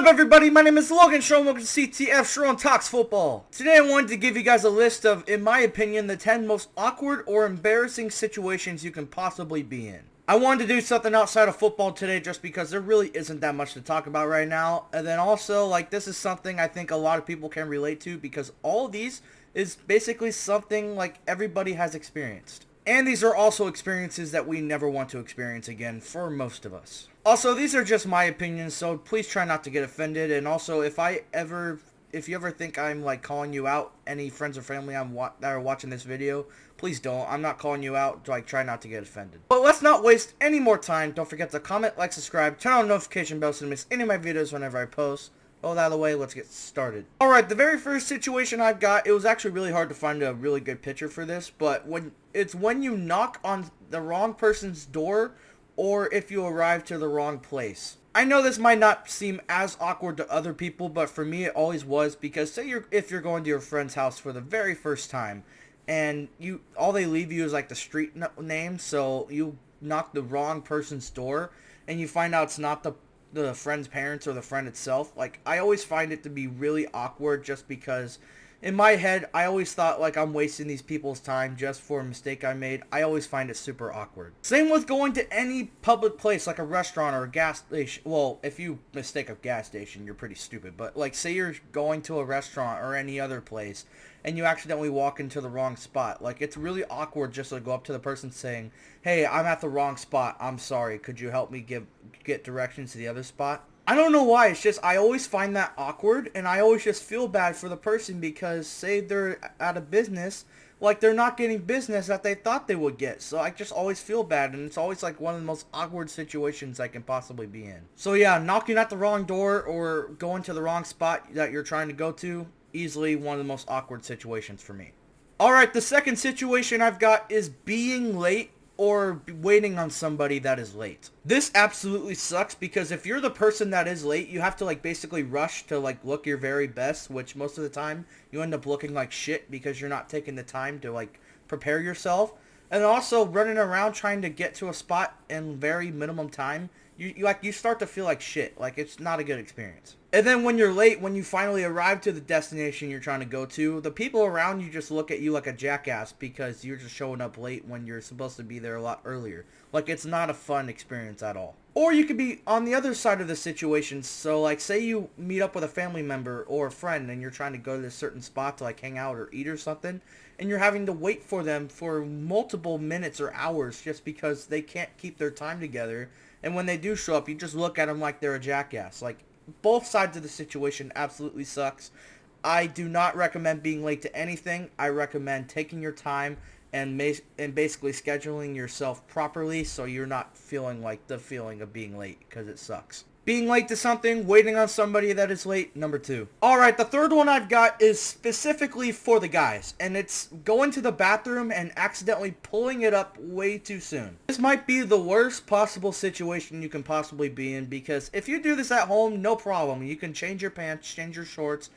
up, everybody? My name is Logan Sharon. Welcome to CTF Sharon Talks Football. Today I wanted to give you guys a list of, in my opinion, the 10 most awkward or embarrassing situations you can possibly be in. I wanted to do something outside of football today just because there really isn't that much to talk about right now. And then also, this is something I think a lot of people can relate to because all of these is basically something everybody has experienced. And these are also experiences that we never want to experience again for most of us. Also, these are just my opinions, so please try not to get offended. And also, if you ever think I'm calling you out, any friends or family that are watching this video, please don't. I'm not calling you out. Try not to get offended. But let's not waste any more time. Don't forget to comment, like, subscribe, turn on the notification bell so you don't miss any of my videos whenever I post. All that out of the way, let's get started. Alright, the very first situation I've got, it was actually really hard to find a really good picture for this, but when you knock on the wrong person's door, or if you arrive to the wrong place. I know this might not seem as awkward to other people, but for me it always was, because if you're going to your friend's house for the very first time, and all they leave you is the street name, so you knock the wrong person's door, and you find out it's not the friend's parents or the friend itself. I always find it to be really awkward just because in my head I always thought I'm wasting these people's time just for a mistake I made. I always find it super awkward. Same with going to any public place like a restaurant or a gas station. Well, if you mistake a gas station, you're pretty stupid. But say you're going to a restaurant or any other place and you accidentally walk into the wrong spot. It's really awkward just to go up to the person saying, "Hey, I'm at the wrong spot. I'm sorry. Could you help me get directions to the other spot?" I don't know why. It's just I always find that awkward, and I always just feel bad for the person because say they're out of business, they're not getting business that they thought they would get. So I just always feel bad, and it's always one of the most awkward situations I can possibly be in. So yeah, knocking at the wrong door or going to the wrong spot that you're trying to go to, easily one of the most awkward situations for me. Alright, the second situation I've got is being late or waiting on somebody that is late. This absolutely sucks because if you're the person that is late, you have to basically rush to look your very best, which most of the time you end up looking like shit because you're not taking the time to prepare yourself. And also running around trying to get to a spot in very minimum time, you start to feel like shit. It's not a good experience. And then when you're late, when you finally arrive to the destination you're trying to go to, the people around you just look at you like a jackass because you're just showing up late when you're supposed to be there a lot earlier. It's not a fun experience at all. Or you could be on the other side of the situation. So say you meet up with a family member or a friend and you're trying to go to a certain spot to hang out or eat or something, and you're having to wait for them for multiple minutes or hours just because they can't keep their time together. And when they do show up, you just look at them like they're a jackass. Both sides of the situation absolutely sucks. I do not recommend being late to anything. I recommend taking your time and basically scheduling yourself properly so you're not feeling the feeling of being late because it sucks. Being late to something, waiting on somebody that is late, number 2. Alright, the third one I've got is specifically for the guys, and it's going to the bathroom and accidentally pulling it up way too soon. This might be the worst possible situation you can possibly be in because if you do this at home, no problem. You can change your pants, change your shorts,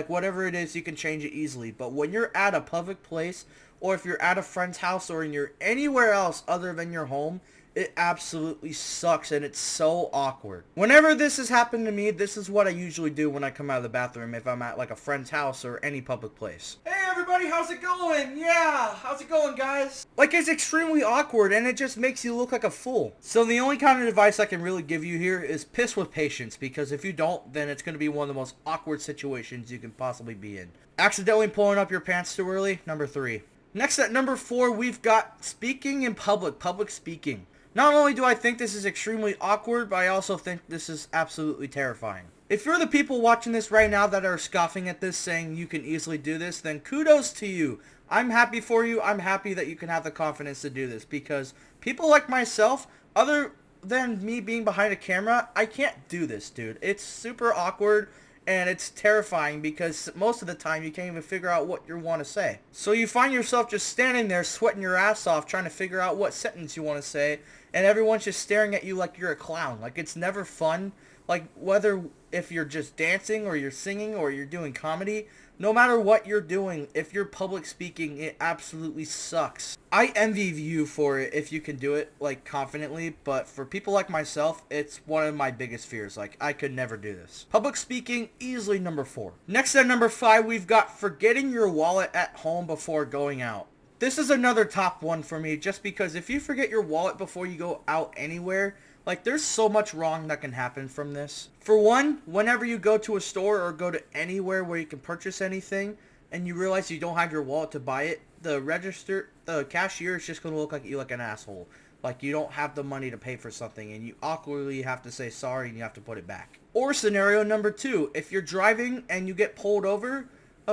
whatever it is, you can change it easily. But when you're at a public place, or if you're at a friend's house, or you're anywhere else other than your home, it absolutely sucks and it's so awkward. Whenever this has happened to me, this is what I usually do when I come out of the bathroom if I'm at a friend's house or any public place. Hey everybody, how's it going? Yeah, how's it going, guys? It's extremely awkward and it just makes you look like a fool. So the only kind of advice I can really give you here is piss with patience, because if you don't, then it's going to be one of the most awkward situations you can possibly be in. Accidentally pulling up your pants too early, number 3. Next at number 4, we've got speaking in public speaking. Not only do I think this is extremely awkward, but I also think this is absolutely terrifying. If you're the people watching this right now that are scoffing at this, saying you can easily do this, then kudos to you. I'm happy for you. I'm happy that you can have the confidence to do this, because people like myself, other than me being behind a camera, I can't do this, dude. It's super awkward. And it's terrifying because most of the time you can't even figure out what you want to say. So you find yourself just standing there sweating your ass off trying to figure out what sentence you want to say. And everyone's just staring at you like you're a clown. It's never fun. Whether if you're just dancing or you're singing or you're doing comedy, no matter what you're doing, if you're public speaking, it absolutely sucks. I envy you for it if you can do it, like, confidently, but for people like myself, it's one of my biggest fears. Like, I could never do this. Public speaking, easily number 4. Next at number 5, we've got forgetting your wallet at home before going out. This is another top one for me, just because if you forget your wallet before you go out anywhere, like, there's so much wrong that can happen from this. For one, whenever you go to a store or go to anywhere where you can purchase anything and you realize you don't have your wallet to buy it, the cashier is just going to look like you like an asshole. Like, you don't have the money to pay for something and you awkwardly have to say sorry and you have to put it back. Or scenario number 2, if you're driving and you get pulled over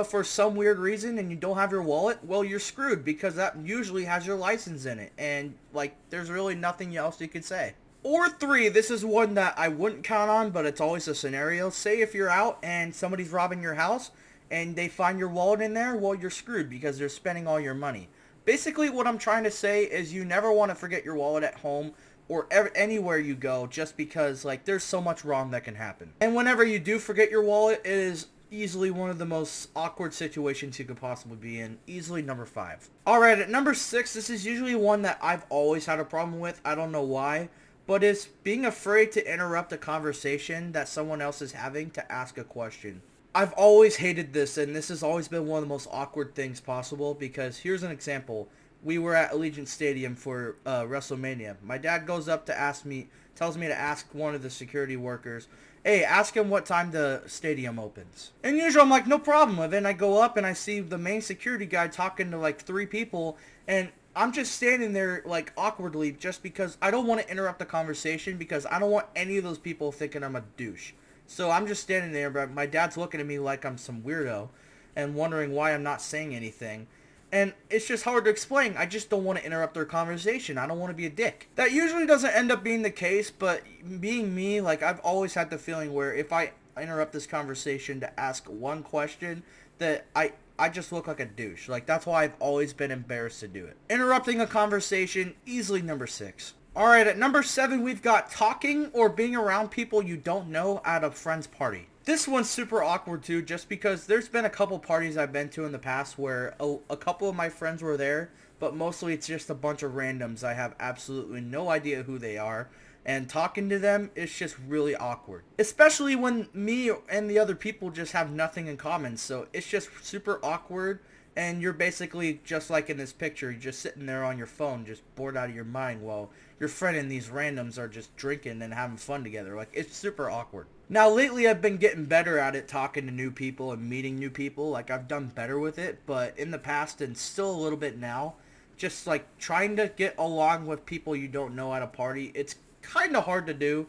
for some weird reason and you don't have your wallet, well, you're screwed because that usually has your license in it. And, like, there's really nothing else you could say. Or 3, this is one that I wouldn't count on, but it's always a scenario. Say if you're out and somebody's robbing your house and they find your wallet in there, well, you're screwed because they're spending all your money. Basically, what I'm trying to say is you never want to forget your wallet at home or anywhere you go, just because, like, there's so much wrong that can happen. And whenever you do forget your wallet, it is easily one of the most awkward situations you could possibly be in. Easily number 5. Alright, at number 6, this is usually one that I've always had a problem with. I don't know why. But it's being afraid to interrupt a conversation that someone else is having to ask a question. I've always hated this, and this has always been one of the most awkward things possible, because here's an example. We were at Allegiant Stadium for WrestleMania. My dad goes up to tells me to ask one of the security workers, hey, ask him what time the stadium opens. And usually I'm like, no problem. And then I go up and I see the main security guy talking to like 3 people, and I'm just standing there, like, awkwardly just because I don't want to interrupt the conversation because I don't want any of those people thinking I'm a douche. So I'm just standing there, but my dad's looking at me like I'm some weirdo and wondering why I'm not saying anything. And it's just hard to explain. I just don't want to interrupt their conversation. I don't want to be a dick. That usually doesn't end up being the case, but being me, like, I've always had the feeling where if I interrupt this conversation to ask one question, that I just look like a douche. Like, that's why I've always been embarrassed to do it. Interrupting a conversation, easily number 6. Alright, at number 7, we've got talking or being around people you don't know at a friend's party. This one's super awkward too, just because there's been a couple parties I've been to in the past where a couple of my friends were there, but mostly it's just a bunch of randoms. I have absolutely no idea who they are. And talking to them is just really awkward. Especially when me and the other people just have nothing in common. So it's just super awkward. And you're basically just like in this picture. You're just sitting there on your phone, just bored out of your mind while your friend and these randoms are just drinking and having fun together. Like, it's super awkward. Now, lately I've been getting better at it, talking to new people and meeting new people. Like, I've done better with it. But in the past, and still a little bit now, just like trying to get along with people you don't know at a party, it's kind of hard to do.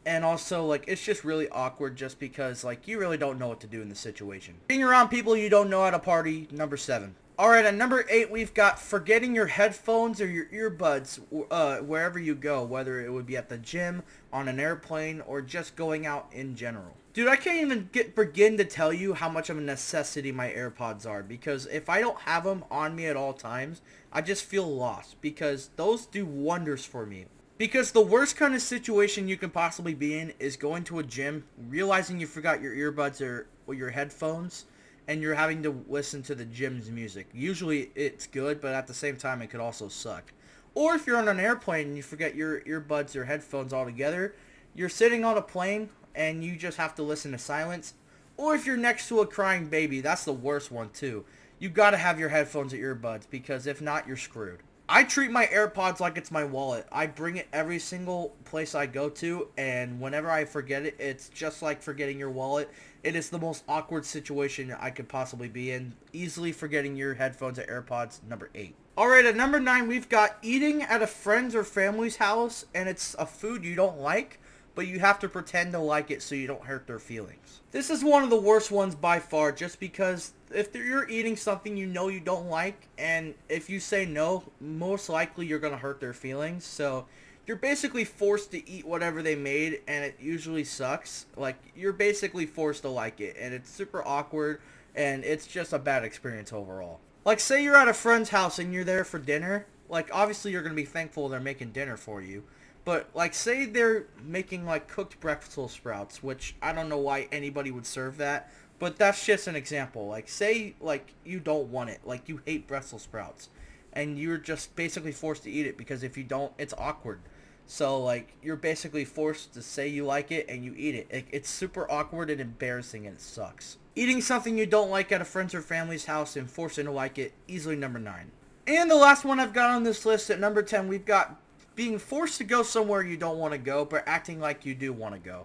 And also, like, it's just really awkward just because, like, you really don't know what to do in the situation. Being around people you don't know at a party, number 7. Alright, at number 8, we've got forgetting your headphones or your earbuds wherever you go, whether it would be at the gym, on an airplane, or just going out in general. Dude, I can't even begin to tell you how much of a necessity my AirPods are, because if I don't have them on me at all times, I just feel lost, because those do wonders for me. Because the worst kind of situation you can possibly be in is going to a gym, realizing you forgot your earbuds or your headphones, and you're having to listen to the gym's music. Usually it's good, but at the same time it could also suck. Or if you're on an airplane and you forget your earbuds or headphones altogether, you're sitting on a plane and you just have to listen to silence. Or if you're next to a crying baby, that's the worst one too. You gotta have your headphones or earbuds, because if not, you're screwed. I treat my AirPods like it's my wallet. I bring it every single place I go to, and whenever I forget it, it's just like forgetting your wallet. It is the most awkward situation I could possibly be in. Easily forgetting your headphones or AirPods, number 8. Alright, at number 9, we've got eating at a friend's or family's house, and it's a food you don't like, but you have to pretend to like it so you don't hurt their feelings. This is one of the worst ones by far, just because if you're eating something you know you don't like, and if you say no, most likely you're going to hurt their feelings. So you're basically forced to eat whatever they made, and it usually sucks. Like, you're basically forced to like it, and it's super awkward, and it's just a bad experience overall. Like, say you're at a friend's house and you're there for dinner. Like, obviously you're going to be thankful they're making dinner for you. But, like, say they're making, like, cooked Brussels sprouts, which I don't know why anybody would serve that, but that's just an example. Like, say, like, you don't want it. Like, you hate Brussels sprouts, and you're just basically forced to eat it, because if you don't, it's awkward. So, like, you're basically forced to say you like it, and you eat it. It's super awkward and embarrassing, and it sucks. Eating something you don't like at a friend's or family's house and forcing to like it, easily number 9. And the last one I've got on this list at number 10, we've got being forced to go somewhere you don't want to go, but acting like you do want to go.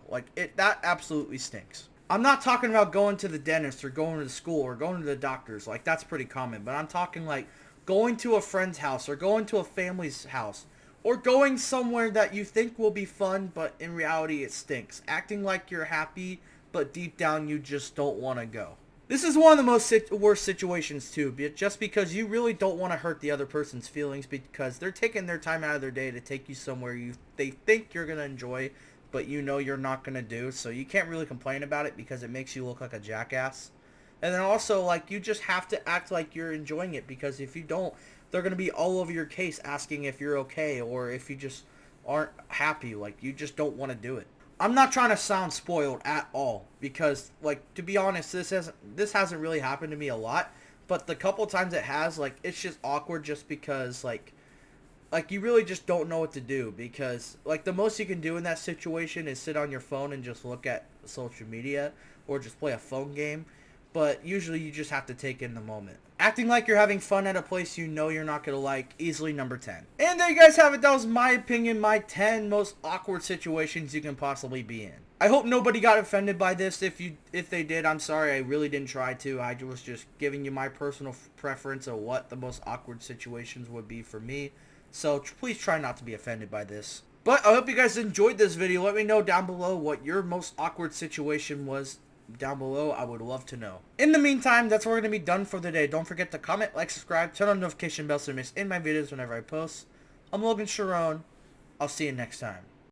That absolutely stinks. I'm not talking about going to the dentist or going to the school or going to the doctors. Like, that's pretty common. But I'm talking, like, going to a friend's house or going to a family's house or going somewhere that you think will be fun, but in reality it stinks. Acting like you're happy, but deep down you just don't want to go. This is one of the worst situations too, just because you really don't want to hurt the other person's feelings, because they're taking their time out of their day to take you somewhere they think you're going to enjoy, but you know you're not going to do, so you can't really complain about it because it makes you look like a jackass. And then also, like, you just have to act like you're enjoying it, because if you don't, they're going to be all over your case asking if you're okay or if you just aren't happy. Like, you just don't want to do it. I'm not trying to sound spoiled at all, because, like, to be honest, this hasn't really happened to me a lot, but the couple times it has, like, it's just awkward just because, like, you really just don't know what to do, because, like, the most you can do in that situation is sit on your phone and just look at social media or just play a phone game, but usually you just have to take in the moment. Acting like you're having fun at a place you know you're not going to like, easily number 10. And there you guys have it. That was my opinion, my 10 most awkward situations you can possibly be in. I hope nobody got offended by this. If they did, I'm sorry. I really didn't try to. I was just giving you my personal preference of what the most awkward situations would be for me. So please try not to be offended by this. But I hope you guys enjoyed this video. Let me know down below what your most awkward situation was. Down below, I would love to know. In the meantime, that's where we're going to be done for the day. Don't forget to comment, like, subscribe, turn on notification bells so you miss in my videos whenever I post. I'm Logan Sharon. I'll see you next time.